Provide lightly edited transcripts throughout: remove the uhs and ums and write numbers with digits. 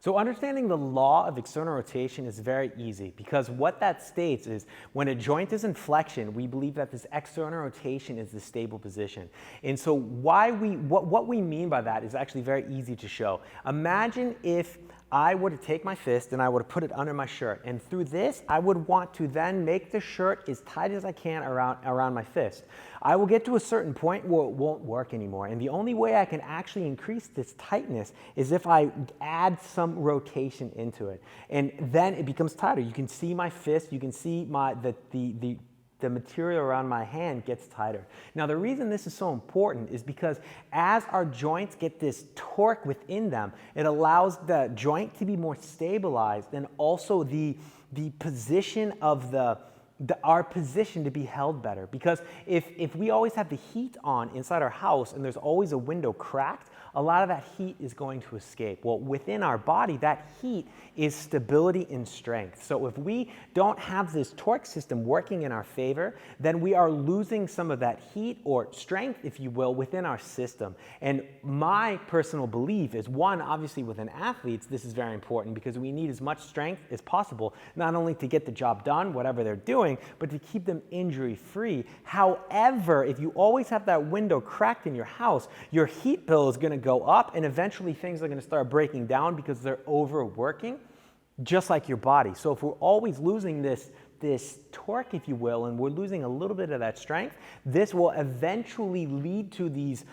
So understanding the law of external rotation is very easy, because what that states is when a joint is in flexion, we believe that this external rotation is the stable position. And so what we mean by that is actually very easy to show. Imagine if I were to take my fist and I would put it under my shirt, and through this I would want to then make the shirt as tight as I can around my fist. I will get to a certain point where it won't work anymore, and the only way I can actually increase this tightness is if I add some rotation into it, and then it becomes tighter. You can see my fist, you can see the material around my hand gets tighter. Now, the reason this is so important is because as our joints get this torque within them, it allows the joint to be more stabilized, and also the position of our position to be held better. Because if we always have the heat on inside our house and there's always a window cracked, a lot of that heat is going to escape. Well, within our body, that heat is stability and strength. So if we don't have this torque system working in our favor, then we are losing some of that heat or strength, if you will, within our system. And my personal belief is, one, obviously within athletes, this is very important because we need as much strength as possible, not only to get the job done, whatever they're doing, but to keep them injury-free. However, if you always have that window cracked in your house, your heat bill is going to go up, and eventually things are going to start breaking down because they're overworking, just like your body. So if we're always losing this torque, if you will, and we're losing a little bit of that strength, this will eventually lead to these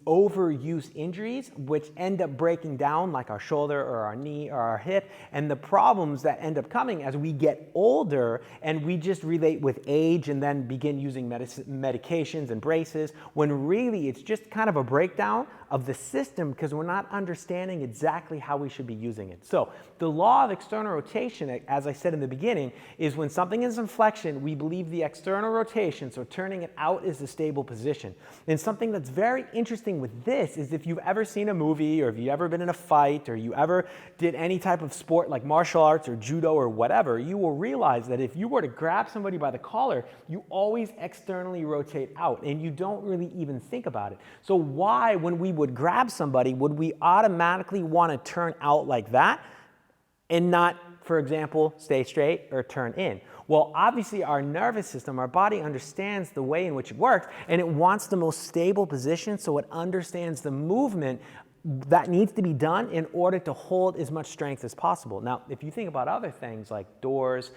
overuse injuries, which end up breaking down, like our shoulder or our knee or our hip, and the problems that end up coming as we get older and we just relate with age and then begin using medications and braces, when really it's just kind of a breakdown of the system because we're not understanding exactly how we should be using it. So the law of external rotation, as I said in the beginning, is when something is in flexion, we believe the external rotation, so turning it out, is the stable position. And something that's very interesting with this is if you've ever seen a movie, or if you've ever been in a fight, or you ever did any type of sport like martial arts or judo or whatever, you will realize that if you were to grab somebody by the collar, you always externally rotate out, and you don't really even think about it. So why, when we would grab somebody, would we automatically want to turn out like that and not, for example, stay straight or turn in? Well, obviously our nervous system, our body understands the way in which it works, and it wants the most stable position, so it understands the movement that needs to be done in order to hold as much strength as possible. Now, if you think about other things like doors,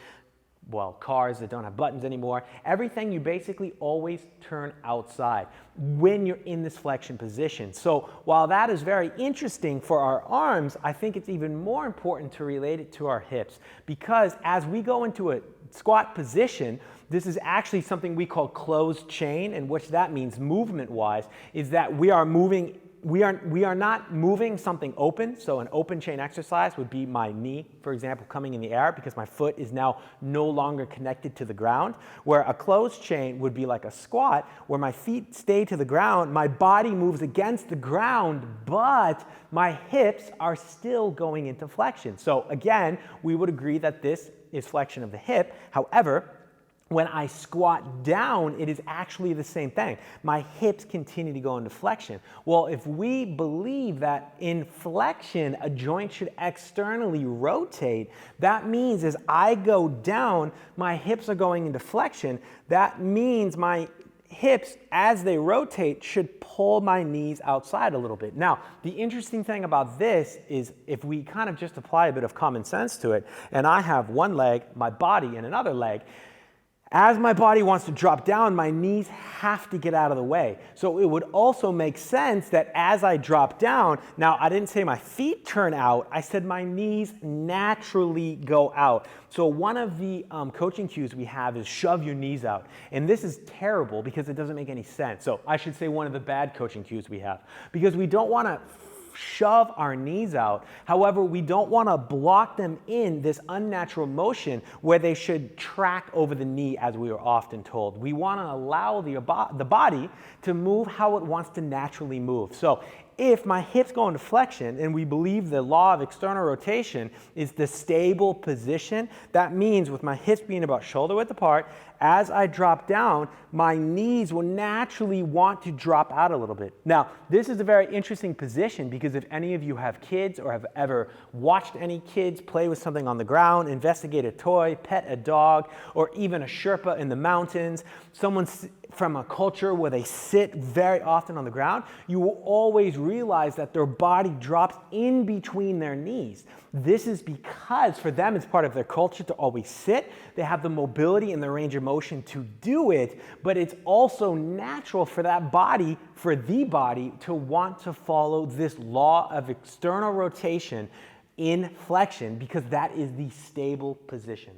well, cars that don't have buttons anymore, everything you basically always turn outside when you're in this flexion position. So while that is very interesting for our arms, I think it's even more important to relate it to our hips, because as we go into a squat position, this is actually something we call closed chain, and what that means movement-wise is that we are moving. We are not moving something open. So an open chain exercise would be my knee, for example, coming in the air because my foot is now no longer connected to the ground, where a closed chain would be like a squat where my feet stay to the ground, my body moves against the ground, but my hips are still going into flexion. So again, we would agree that this is flexion of the hip. However, when I squat down, it is actually the same thing. My hips continue to go into flexion. Well, if we believe that in flexion, a joint should externally rotate, that means as I go down, my hips are going into flexion. That means my hips, as they rotate, should pull my knees outside a little bit. Now, the interesting thing about this is if we kind of just apply a bit of common sense to it, and I have one leg, my body, and another leg, as my body wants to drop down, my knees have to get out of the way. So it would also make sense that as I drop down, now I didn't say my feet turn out, I said my knees naturally go out. So one of the coaching cues we have is shove your knees out. And this is terrible because it doesn't make any sense. So I should say one of the bad coaching cues we have, because we don't want to shove our knees out. However, we don't want to block them in this unnatural motion where they should track over the knee, as we are often told. We want to allow the body to move how it wants to naturally move. So if my hips go into flexion, and we believe the law of external rotation is the stable position, that means with my hips being about shoulder width apart, as I drop down, my knees will naturally want to drop out a little bit. Now, this is a very interesting position because if any of you have kids or have ever watched any kids play with something on the ground, investigate a toy, pet a dog, or even a Sherpa in the mountains, someone from a culture where they sit very often on the ground, you will always realize that their body drops in between their knees. This is because for them it's part of their culture to always sit. They have the mobility and the range of motion to do it, but it's also natural for that body, for the body, to want to follow this law of external rotation in flexion because that is the stable position.